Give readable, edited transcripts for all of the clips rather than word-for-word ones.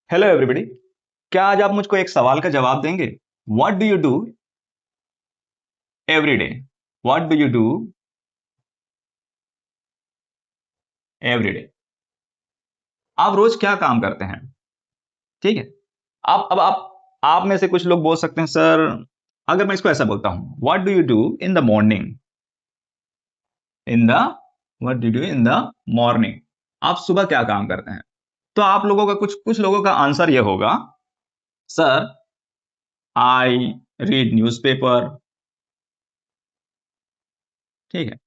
Hello everybody. क्या आज आप मुझको एक सवाल का जवाब देंगे? What do you do every day? What do you do every day? आप रोज क्या काम करते हैं? ठीक है। आप में से कुछ लोग बोल सकते हैं, सर अगर मैं इसको ऐसा बोलता हूं, what do you do in the morning? In the what do you do in the morning? आप सुबह क्या काम करते हैं? तो आप लोगों का कुछ कुछ लोगों का आंसर ये होगा, सर आई रीड न्यूज़पेपर। ठीक है।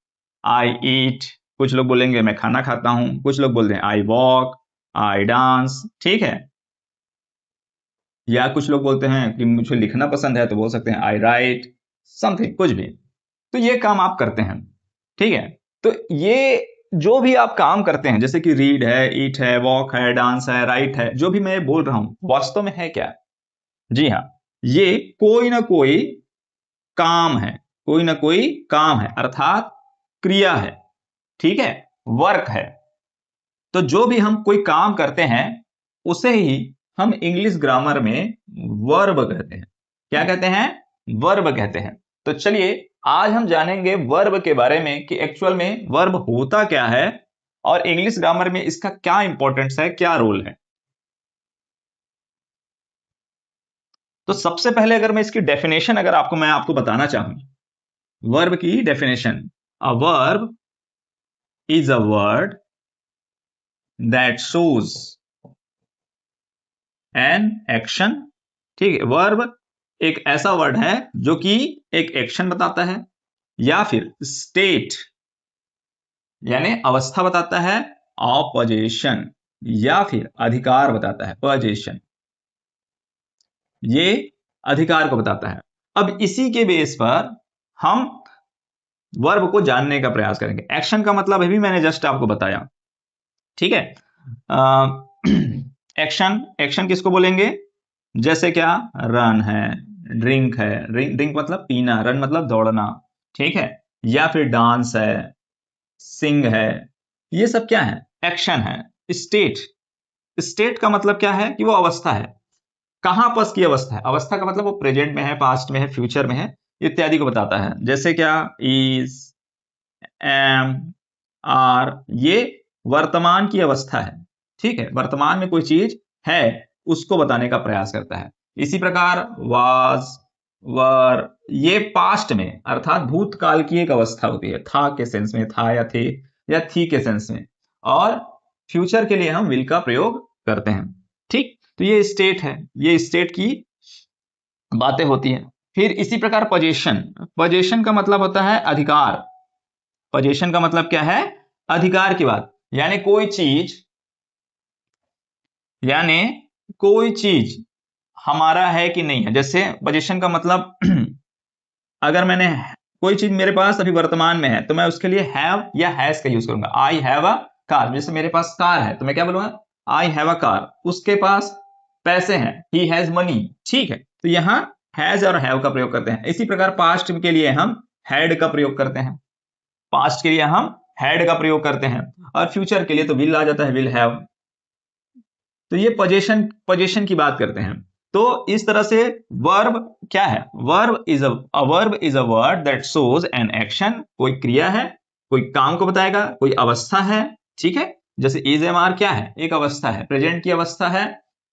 आई ईट। कुछ लोग बोलेंगे मैं खाना खाता हूं। कुछ लोग बोलते हैं आई वॉक, आई डांस। ठीक है। या कुछ लोग बोलते हैं कि मुझे लिखना पसंद है, तो बोल सकते हैं आई राइट समथिंग, कुछ भी। तो ये काम आप करते हैं। ठीक है। तो ये जो भी आप काम करते हैं, जैसे कि रीड है, ईट है, वॉक है, डांस है, राइट है, जो भी मैं बोल रहा हूं वास्तव में है क्या? जी हाँ, ये कोई ना कोई काम है। कोई ना कोई काम है अर्थात क्रिया है। ठीक है। वर्क है। तो जो भी हम कोई काम करते हैं उसे ही हम इंग्लिश ग्रामर में वर्ब कहते हैं। क्या कहते हैं? वर्ब कहते हैं। तो चलिए आज हम जानेंगे वर्ब के बारे में कि एक्चुअल में वर्ब होता क्या है और इंग्लिश ग्रामर में इसका क्या इंपॉर्टेंस है, क्या रोल है। तो सबसे पहले अगर मैं इसकी डेफिनेशन अगर मैं आपको बताना चाहूं, वर्ब की definition, a verb is a word that shows an action. ठीक है। वर्ब एक ऐसा वर्ड है जो कि एक एक्शन बताता है या फिर स्टेट यानी अवस्था बताता है, ऑफ पोजीशन या फिर अधिकार बताता है, पोजीशन ये अधिकार को बताता है। अब इसी के बेस पर हम वर्ब को जानने का प्रयास करेंगे। एक्शन का मतलब अभी मैंने जस्ट आपको बताया। ठीक है। एक्शन एक्शन किसको बोलेंगे? जैसे क्या? रन है, ड्रिंक है, ड्रिंक मतलब पीना, रन मतलब दौड़ना। ठीक है। या फिर डांस है, सिंग है। ये सब क्या है? एक्शन है। स्टेट स्टेट का मतलब क्या है कि वो अवस्था है। कहां पास की अवस्था है? अवस्था का मतलब वो प्रेजेंट में है, पास्ट में है, फ्यूचर में है, इत्यादि को बताता है। जैसे क्या? इज, एम, आर, ये वर्तमान की अवस्था है। ठीक है। वर्तमान में कोई चीज है उसको बताने का प्रयास करता है। इसी प्रकार वाज, वर, ये पास्ट में अर्थात भूतकाल की एक अवस्था होती है। था के सेंस में, था या थे या थी के सेंस में। और फ्यूचर के लिए हम विल का प्रयोग करते हैं। ठीक। तो ये स्टेट है, ये स्टेट की बातें होती हैं। फिर इसी प्रकार पोजीशन, पोजीशन का मतलब होता है अधिकार। पोजीशन का मतलब क्या है? अधिकार की बात। यानी कोई चीज हमारा है कि नहीं है। जैसे पोजीशन का मतलब अगर मैंने कोई चीज मेरे पास अभी वर्तमान में है तो मैं उसके लिए हैव या हैज का यूज करूंगा। आई हैव अ कार, जैसे मेरे पास कार है तो मैं क्या बोलूंगा? I have a car. उसके पास पैसे हैं, ही हैज मनी। ठीक है। तो यहां हैज और हैव का प्रयोग करते हैं। इसी प्रकार पास्ट के लिए हम हैड का प्रयोग करते हैं। पास्ट के लिए हम हैड का प्रयोग करते हैं और फ्यूचर के लिए तो विल आ जाता है, विल हैव। तो ये पोजीशन पोजीशन की बात करते हैं। तो इस तरह से वर्ब क्या है? Verb is a word that shows an action. कोई क्रिया है, कोई काम को बताएगा, कोई अवस्था है। ठीक है। जैसे इज एम आर क्या है? एक अवस्था है, प्रेजेंट की अवस्था है।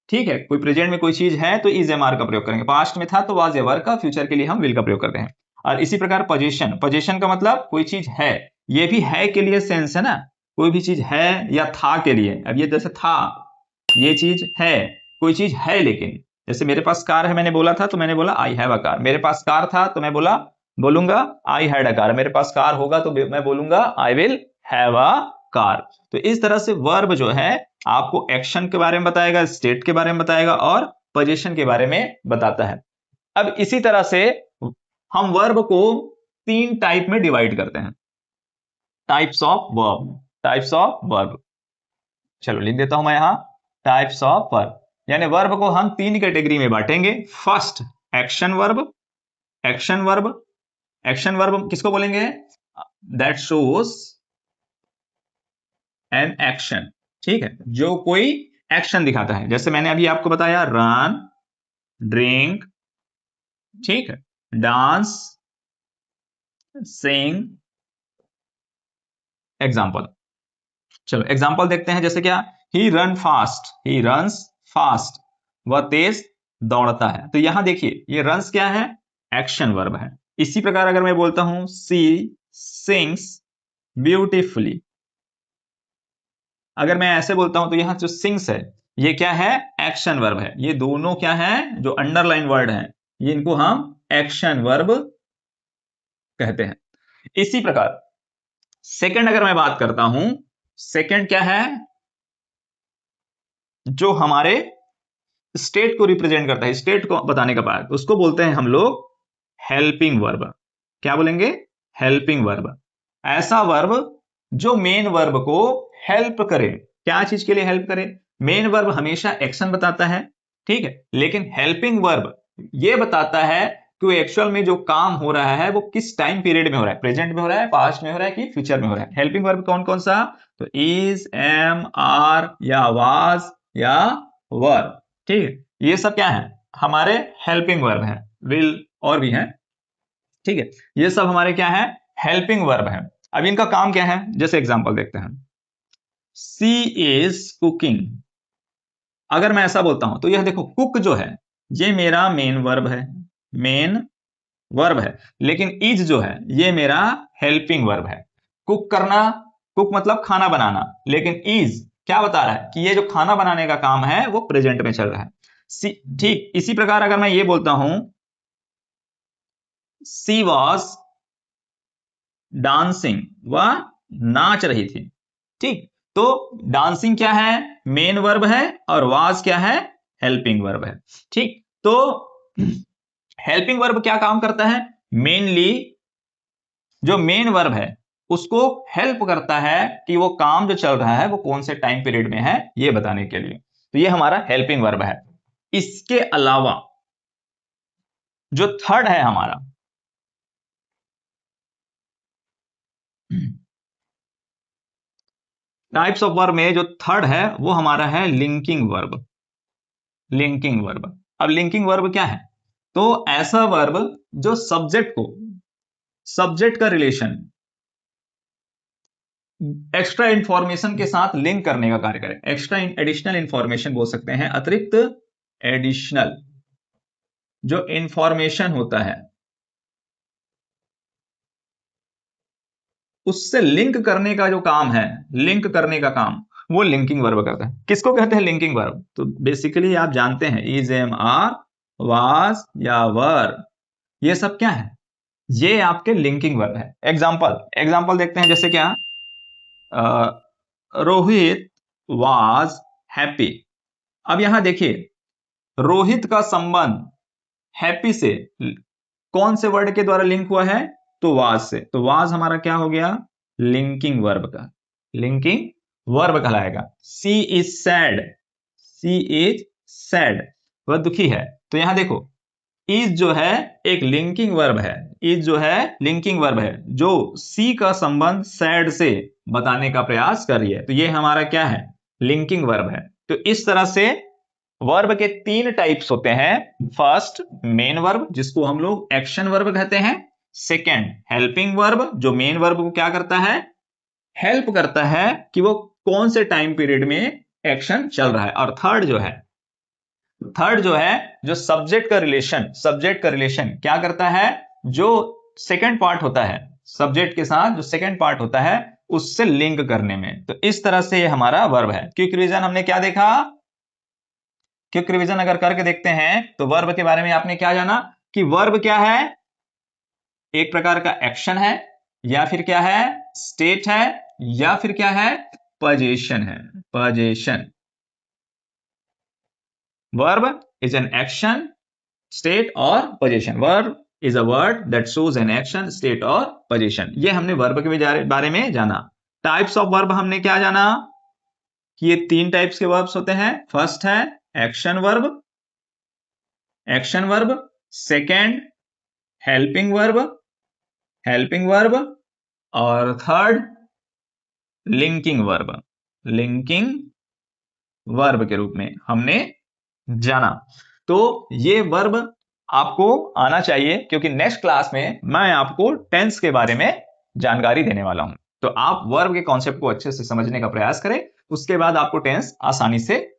ठीक है। कोई प्रेजेंट में कोई चीज है तो इज एम आर का प्रयोग करेंगे। पास्ट में था तो वाज एवर का, फ्यूचर के लिए हम विल का प्रयोग करते हैं। और इसी प्रकार पोजीशन, पोजीशन का मतलब कोई चीज है। ये भी है के लिए सेंस है ना, कोई भी चीज है या था के लिए। अब ये जैसे था, ये चीज है, कोई चीज है लेकिन। जैसे मेरे पास कार है, मैंने बोला था तो मैंने बोला आई हैव अ कार। मेरे पास कार था तो मैं बोलूंगा आई हैड अ कार। मेरे पास कार होगा तो मैं बोलूंगा I will have a car. तो इस तरह से वर्ब जो है आपको एक्शन के बारे में बताएगा, स्टेट के बारे में बताएगा और पोजीशन के बारे में बताता है। अब इसी तरह से हम वर्ब को 3 टाइप में डिवाइड करते हैं। Types of verb, types of verb. चलो लिख देता हूं मैं यहां, टाइप्स ऑफ वर्ब। यानी वर्ब को हम 3 कैटेगरी में बांटेंगे। First, action verb. Action verb, action verb किसको बोलेंगे? That shows an action. ठीक है। जो कोई एक्शन दिखाता है। जैसे मैंने अभी आपको बताया, रन, ड्रिंक, ठीक है, डांस, सिंग, एग्जाम्पल। चलो एग्जाम्पल देखते हैं, जैसे क्या, he run fast, he runs fast, वह तेज दौड़ता है। तो यहां देखिए ये रन्स क्या है, एक्शन वर्ब है। इसी प्रकार अगर मैं बोलता हूं सी सिंग्स ब्यूटीफुली, अगर मैं ऐसे बोलता हूं तो यहां जो सिंग्स है ये क्या है, एक्शन वर्ब है। ये दोनों क्या है, जो अंडरलाइन वर्ड है, ये इनको हम एक्शन वर्ब कहते हैं। इसी प्रकार सेकंड अगर मैं बात करता हूं, सेकंड क्या है, जो हमारे स्टेट को रिप्रेजेंट करता है, स्टेट को बताने का पार्ट, उसको बोलते हैं हम लोग हेल्पिंग वर्ब। क्या बोलेंगे, हेल्पिंग वर्ब। ऐसा वर्ब जो मेन वर्ब को हेल्प करे। क्या चीज के लिए हेल्प करे, मेन वर्ब हमेशा एक्शन बताता है, ठीक है, लेकिन हेल्पिंग वर्ब ये बताता है कि एक्चुअल में जो काम हो रहा है वो किस टाइम पीरियड में हो रहा है, प्रेजेंट में हो रहा है, पास्ट में हो रहा है कि फ्यूचर में हो रहा है। हेल्पिंग वर्ब कौन कौन सा, तो इज, एम, आर या वाज या वर, ठीक है, ये सब क्या है, हमारे हेल्पिंग वर्ब है। विल और भी है, ठीक है, ये सब हमारे क्या है, हेल्पिंग वर्ब है। अब इनका काम क्या है, जैसे एग्जांपल देखते हैं, सी इज कुकिंग। अगर मैं ऐसा बोलता हूं तो यह देखो, कुक जो है ये मेरा मेन वर्ब है, मेन वर्ब है, लेकिन इज जो है ये मेरा हेल्पिंग वर्ब है। कुक करना, कुक मतलब खाना बनाना, लेकिन इज क्या बता रहा है कि ये जो खाना बनाने का काम है वो प्रेजेंट में चल रहा है। ठीक इसी प्रकार अगर मैं ये बोलता हूं सी वॉज डांसिंग, वह नाच रही थी, ठीक, तो डांसिंग क्या है, मेन वर्ब है, और वाज क्या है, हेल्पिंग वर्ब है, ठीक। तो हेल्पिंग वर्ब क्या काम करता है, मेनली जो मेन वर्ब है उसको हेल्प करता है कि वो काम जो चल रहा है वो कौन से टाइम पीरियड में है ये बताने के लिए। तो ये हमारा हेल्पिंग वर्ब है। इसके अलावा जो थर्ड है हमारा, टाइप्स ऑफ वर्ब में जो थर्ड है वो हमारा है लिंकिंग वर्ब। लिंकिंग वर्ब, अब लिंकिंग वर्ब क्या है, तो ऐसा वर्ब जो सब्जेक्ट को, सब्जेक्ट का रिलेशन एक्स्ट्रा इंफॉर्मेशन के साथ लिंक करने का कार्य करे। एक्स्ट्रा एडिशनल इंफॉर्मेशन बोल सकते हैं, अतिरिक्त एडिशनल जो इंफॉर्मेशन होता है उससे लिंक करने का जो काम है, लिंक करने का काम, वो लिंकिंग वर्ब करता है। किसको कहते हैं लिंकिंग वर्ब, तो बेसिकली आप जानते हैं इज, एम, आर, वाज या वर, ये सब क्या है, ये आपके लिंकिंग वर्ब है। एग्जाम्पल, एग्जाम्पल देखते हैं, जैसे क्या, रोहित वाज हैप्पी। अब यहां देखिए रोहित का संबंध हैप्पी से कौन से वर्ड के द्वारा लिंक हुआ है, तो वाज से। तो वाज हमारा क्या हो गया, लिंकिंग वर्ब का, लिंकिंग वर्ब कहलाएगा। She is sad, she is sad, वह दुखी है। तो यहां देखो इज जो है एक लिंकिंग वर्ब है, इज जो है लिंकिंग वर्ब है जो सी का संबंध सैड से बताने का प्रयास कर रही है। तो ये हमारा क्या है, लिंकिंग वर्ब है। तो इस तरह से वर्ब के तीन टाइप्स होते हैं। फर्स्ट मेन वर्ब जिसको हम लोग एक्शन वर्ब कहते हैं, सेकंड हेल्पिंग वर्ब जो मेन वर्ब को क्या करता है, हेल्प करता है कि वो कौन से टाइम पीरियड में एक्शन चल रहा है, और थर्ड जो है जो सब्जेक्ट का रिलेशन, सब्जेक्ट का रिलेशन क्या करता है, जो सेकंड पार्ट होता है सब्जेक्ट के साथ, जो सेकंड पार्ट होता है उससे लिंक करने में। तो इस तरह से ये हमारा वर्ब है। क्विक रिवीजन हमने क्या देखा, क्विक रिवीजन अगर करके देखते हैं तो वर्ब के बारे में आपने क्या जाना कि वर्ब क्या है, एक प्रकार का एक्शन है, या फिर क्या है, स्टेट है, या फिर क्या है, पोजीशन है, position. Verb is an action, state और position. Verb is a word that shows an action, state और पोजीशन। ये हमने वर्ब के बारे में जाना। टाइप्स ऑफ वर्ब हमने क्या जाना कि ये तीन टाइप्स के वर्ब्स होते हैं। फर्स्ट है action verb, action verb, second helping verb, helping verb, और third linking verb, linking verb के रूप में हमने जाना। तो ये वर्ब आपको आना चाहिए, क्योंकि नेक्स्ट क्लास में मैं आपको टेंस के बारे में जानकारी देने वाला हूं। तो आप वर्ब के कॉन्सेप्ट को अच्छे से समझने का प्रयास करें, उसके बाद आपको टेंस आसानी से